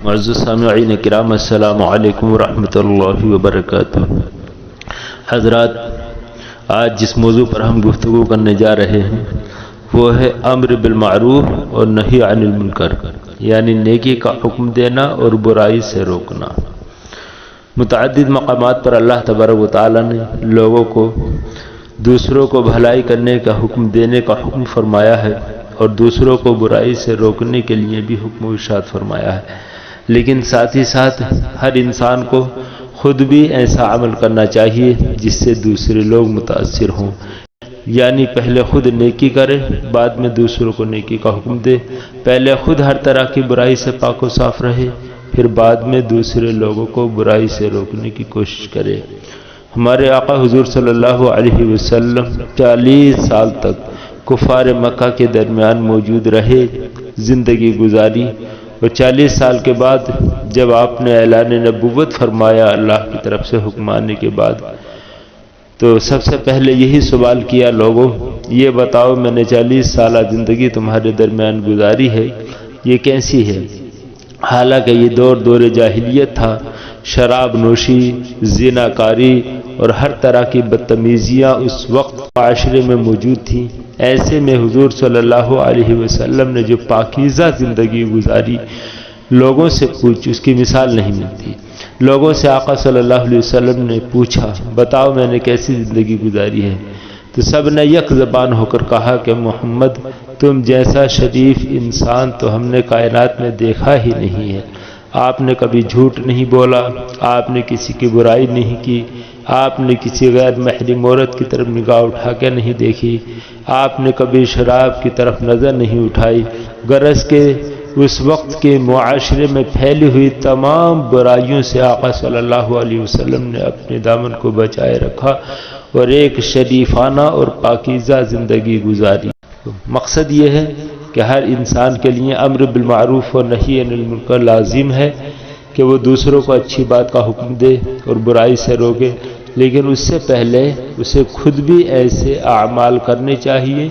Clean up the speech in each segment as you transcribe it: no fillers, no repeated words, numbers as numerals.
معزز سامعین کرام، السلام علیکم ورحمۃ اللہ وبرکاتہ۔ حضرات، آج جس موضوع پر ہم گفتگو کرنے جا رہے ہیں وہ ہے امر بالمعروف اور نہی عن المنکر، یعنی نیکی کا حکم دینا اور برائی سے روکنا۔ متعدد مقامات پر اللہ تبارک و تعالی نے لوگوں کو دوسروں کو بھلائی کرنے کا حکم دینے کا حکم فرمایا ہے اور دوسروں کو برائی سے روکنے کے لیے بھی حکم و ارشاد فرمایا ہے، لیکن ساتھ ہی ساتھ ہر انسان کو خود بھی ایسا عمل کرنا چاہیے جس سے دوسرے لوگ متاثر ہوں، یعنی پہلے خود نیکی کرے، بعد میں دوسروں کو نیکی کا حکم دے، پہلے خود ہر طرح کی برائی سے پاک و صاف رہے، پھر بعد میں دوسرے لوگوں کو برائی سے روکنے کی کوشش کرے۔ ہمارے آقا حضور صلی اللہ علیہ وسلم 40 سال تک کفار مکہ کے درمیان موجود رہے، زندگی گزاری، اور 40 سال کے بعد جب آپ نے اعلان نبوت فرمایا اللہ کی طرف سے حکم آنے کے بعد، تو سب سے پہلے یہی سوال کیا، لوگوں یہ بتاؤ میں نے 40 سالہ زندگی تمہارے درمیان گزاری ہے، یہ کیسی ہے؟ حالانکہ یہ دور جاہلیت تھا، شراب نوشی، زنا کاری اور ہر طرح کی بدتمیزیاں اس وقت معاشرے میں موجود تھیں۔ ایسے میں حضور صلی اللہ علیہ وسلم نے جو پاکیزہ زندگی گزاری، لوگوں سے پوچھ، اس کی مثال نہیں ملتی۔ لوگوں سے آقا صلی اللہ علیہ وسلم نے پوچھا، بتاؤ میں نے کیسی زندگی گزاری ہے؟ تو سب نے یک زبان ہو کر کہا کہ محمد، تم جیسا شریف انسان تو ہم نے کائنات میں دیکھا ہی نہیں ہے۔ آپ نے کبھی جھوٹ نہیں بولا، آپ نے کسی کی برائی نہیں کی، آپ نے کسی غیر محرم عورت کی طرف نگاہ اٹھا کے نہیں دیکھی، آپ نے کبھی شراب کی طرف نظر نہیں اٹھائی، غرض کے اس وقت کے معاشرے میں پھیلی ہوئی تمام برائیوں سے آقا صلی اللہ علیہ وسلم نے اپنے دامن کو بچائے رکھا اور ایک شریفانہ اور پاکیزہ زندگی گزاری۔ مقصد یہ ہے کہ ہر انسان کے لیے امر بالمعروف اور نہی عن المنکر لازم ہے کہ وہ دوسروں کو اچھی بات کا حکم دے اور برائی سے روکے، لیکن اس سے پہلے اسے خود بھی ایسے اعمال کرنے چاہیے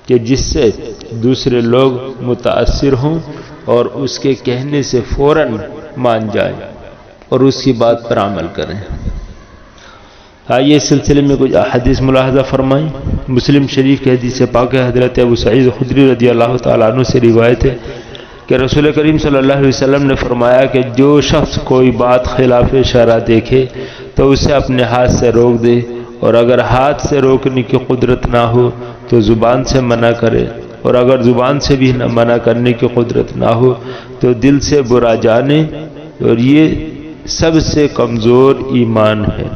کہ جس سے دوسرے لوگ متاثر ہوں اور اس کے کہنے سے فوراً مان جائیں اور اس کی بات پر عمل کریں۔ آئیے اس سلسلے میں کچھ احادیث ملاحظہ فرمائیں۔ مسلم شریف کے حدیث پاک ہے، حضرت ابو سعید خدری رضی اللہ تعالیٰ عنہ سے روایت ہے کہ رسول کریم صلی اللہ علیہ وسلم نے فرمایا کہ جو شخص کوئی بات خلاف شرع دیکھے تو اسے اپنے ہاتھ سے روک دے، اور اگر ہاتھ سے روکنے کی قدرت نہ ہو تو زبان سے منع کرے، اور اگر زبان سے بھی منع کرنے کی قدرت نہ ہو تو دل سے برا جانے، اور یہ سب سے کمزور ایمان ہے۔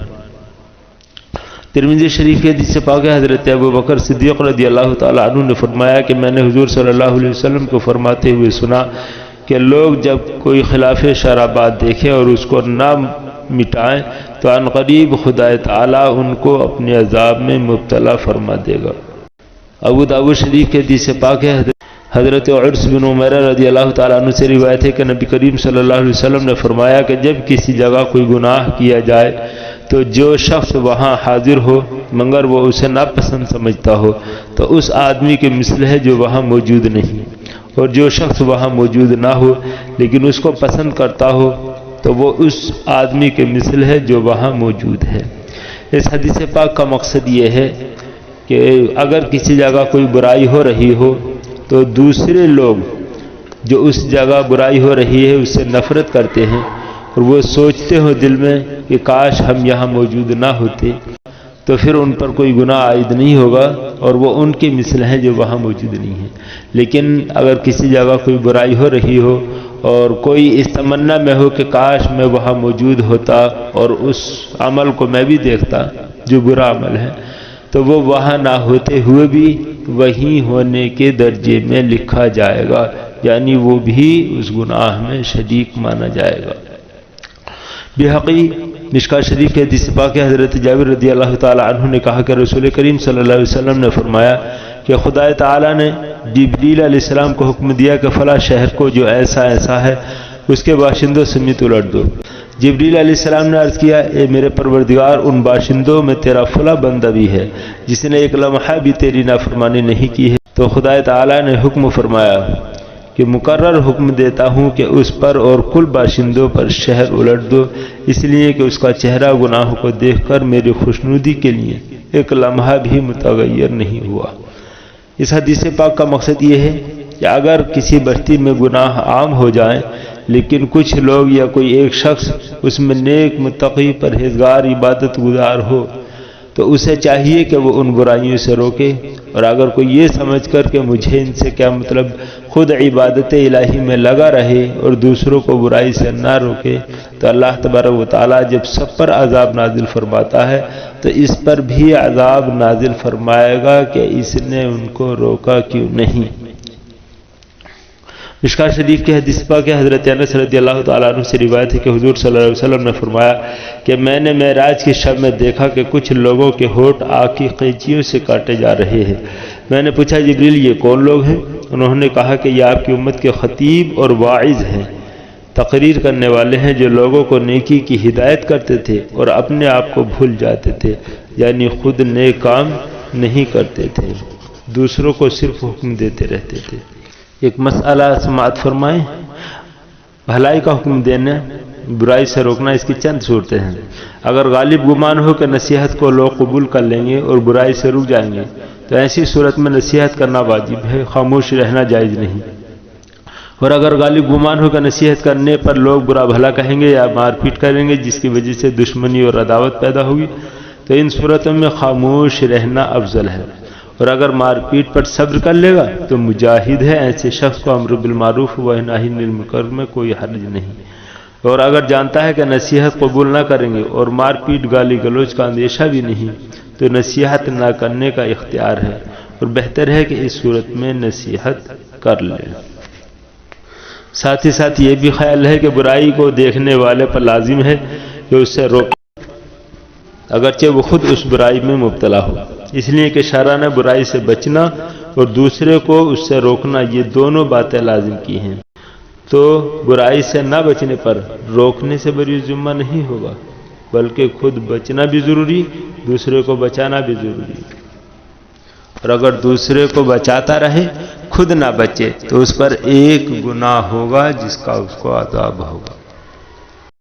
ترمذی شریف کے حدیث پاک ہے، حضرت ابوبکر صدیق رضی اللہ تعالیٰ عنہ نے فرمایا کہ میں نے حضور صلی اللہ علیہ وسلم کو فرماتے ہوئے سنا کہ لوگ جب کوئی خلاف شرع بات دیکھیں اور اس کو نہ مٹائیں تو عن قریب خدا تعالیٰ ان کو اپنے عذاب میں مبتلا فرما دے گا۔ ابو داؤد شریف کے حدیث پاک ہے، حضرت عرس بن عمیرہ رضی اللہ تعالیٰ عنہ سے روایت ہے کہ نبی کریم صلی اللہ علیہ وسلم نے فرمایا کہ جب کسی جگہ کوئی گناہ کیا جائے تو جو شخص وہاں حاضر ہو مگر وہ اسے ناپسند سمجھتا ہو تو اس آدمی کے مثل ہے جو وہاں موجود نہیں، اور جو شخص وہاں موجود نہ ہو لیکن اس کو پسند کرتا ہو تو وہ اس آدمی کے مثل ہے جو وہاں موجود ہے۔ اس حدیث پاک کا مقصد یہ ہے کہ اگر کسی جگہ کوئی برائی ہو رہی ہو تو دوسرے لوگ جو اس جگہ برائی ہو رہی ہے اس سے نفرت کرتے ہیں اور وہ سوچتے ہو دل میں کہ کاش ہم یہاں موجود نہ ہوتے، تو پھر ان پر کوئی گناہ عائد نہیں ہوگا اور وہ ان کے مثل ہیں جو وہاں موجود نہیں ہیں۔ لیکن اگر کسی جگہ کوئی برائی ہو رہی ہو اور کوئی اس تمنا میں ہو کہ کاش میں وہاں موجود ہوتا اور اس عمل کو میں بھی دیکھتا جو برا عمل ہے، تو وہ وہاں نہ ہوتے ہوئے بھی وہیں ہونے کے درجے میں لکھا جائے گا، یعنی وہ بھی اس گناہ میں شریک مانا جائے گا۔ بحقی مشکاۃ شریف کے حدیث پاک ہے، حضرت جابر رضی اللہ تعالی عنہ نے کہا کہ رسول کریم صلی اللہ علیہ وسلم نے فرمایا کہ خدا تعالی نے جبریل علیہ السلام کو حکم دیا کہ فلاں شہر کو جو ایسا ہے اس کے باشندوں سمیت الٹ دو۔ جبریل علیہ السلام نے عرض کیا، اے میرے پروردگار، ان باشندوں میں تیرا فلاں بندہ بھی ہے جس نے ایک لمحہ بھی تیری نافرمانی نہیں کی ہے۔ تو خدا تعالی نے حکم فرمایا کہ مقرر حکم دیتا ہوں کہ اس پر اور کل باشندوں پر شہر الٹ دو، اس لیے کہ اس کا چہرہ گناہوں کو دیکھ کر میری خوشنودی کے لیے ایک لمحہ بھی متغیر نہیں ہوا۔ اس حدیث پاک کا مقصد یہ ہے کہ اگر کسی بستی میں گناہ عام ہو جائیں لیکن کچھ لوگ یا کوئی ایک شخص اس میں نیک، متقی، پرہیزگار، عبادت گزار ہو تو اسے چاہیے کہ وہ ان برائیوں سے روکے، اور اگر کوئی یہ سمجھ کر کہ مجھے ان سے کیا مطلب خود عبادت الہی میں لگا رہے اور دوسروں کو برائی سے نہ روکے، تو اللہ تبارک و تعالیٰ جب سب پر عذاب نازل فرماتا ہے تو اس پر بھی عذاب نازل فرمائے گا کہ اس نے ان کو روکا کیوں نہیں۔ مشکوٰۃ شریف کے حدیث پاک حضرت انس رضی اللہ تعالیٰ عنہ سے روایت ہے کہ حضور صلی اللہ علیہ وسلم نے فرمایا کہ میں نے معراج کی شب میں دیکھا کہ کچھ لوگوں کے ہونٹ آگ کی قینچیوں سے کاٹے جا رہے ہیں۔ میں نے پوچھا جبریل یہ کون لوگ ہیں؟ انہوں نے کہا کہ یہ آپ کی امت کے خطیب اور واعظ ہیں، تقریر کرنے والے ہیں جو لوگوں کو نیکی کی ہدایت کرتے تھے اور اپنے آپ کو بھول جاتے تھے، یعنی خود نیک کام نہیں کرتے تھے، دوسروں کو صرف حکم دیتے رہتے تھے۔ ایک مسئلہ سماعت فرمائیں، بھلائی کا حکم دینا، برائی سے روکنا، اس کی چند صورتیں ہیں۔ اگر غالب گمان ہو کہ نصیحت کو لوگ قبول کر لیں گے اور برائی سے رک جائیں گے تو ایسی صورت میں نصیحت کرنا واجب ہے، خاموش رہنا جائز نہیں۔ اور اگر غالب گمان ہو کہ نصیحت کرنے پر لوگ برا بھلا کہیں گے یا مار پیٹ کریں گے جس کی وجہ سے دشمنی اور عداوت پیدا ہوگی تو ان صورتوں میں خاموش رہنا افضل ہے، اور اگر مار پیٹ پر صبر کر لے گا تو مجاہد ہے، ایسے شخص کو امر بالمعروف و نہی عن المنکر میں کوئی حرج نہیں۔ اور اگر جانتا ہے کہ نصیحت قبول نہ کریں گے اور مار پیٹ گالی گلوچ کا اندیشہ بھی نہیں تو نصیحت نہ کرنے کا اختیار ہے، اور بہتر ہے کہ اس صورت میں نصیحت کر لے۔ ساتھ ہی ساتھ یہ بھی خیال ہے کہ برائی کو دیکھنے والے پر لازم ہے کہ اس سے روکے اگرچہ وہ خود اس برائی میں مبتلا ہو، اس لیے کہ شرع نے برائی سے بچنا اور دوسرے کو اس سے روکنا یہ دونوں باتیں لازم کی ہیں، تو برائی سے نہ بچنے پر روکنے سے بری ذمہ نہیں ہوگا، بلکہ خود بچنا بھی ضروری، دوسرے کو بچانا بھی ضروری، اور اگر دوسرے کو بچاتا رہے خود نہ بچے تو اس پر ایک گناہ ہوگا جس کا اس کو عذاب ہوگا۔